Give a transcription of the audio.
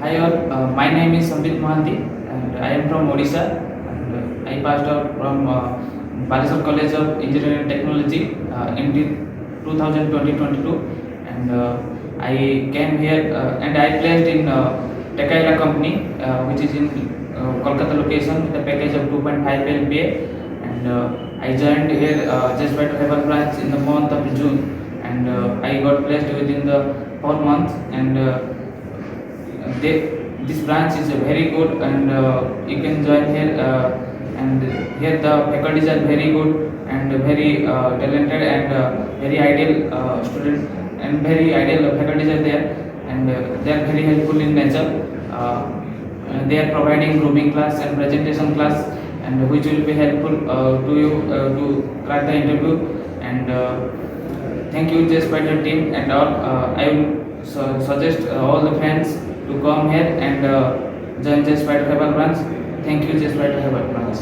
Hi all, my name is MOHANTY and I am from Odisha, and I passed out from Baleswar College of Engineering and Technology in 2022, and I came here and I placed in Tekaila company, which is in Kolkata location with a package of 2.5 LPA, and I joined here JSpiders Hebbal Branch in the month of June, and I got placed within the 4 months, and this branch is very good, and you can join here, and here the faculties are very good and very talented, and very ideal student and very ideal faculties are there, and they are very helpful in nature. They are providing grooming class and presentation class, and which will be helpful to you to crack the interview. And thank you JSpiders team, and all I will suggest all the fans to come here and join JSpiders Hebbal Branch. Thank you JSpiders Hebbal Branch.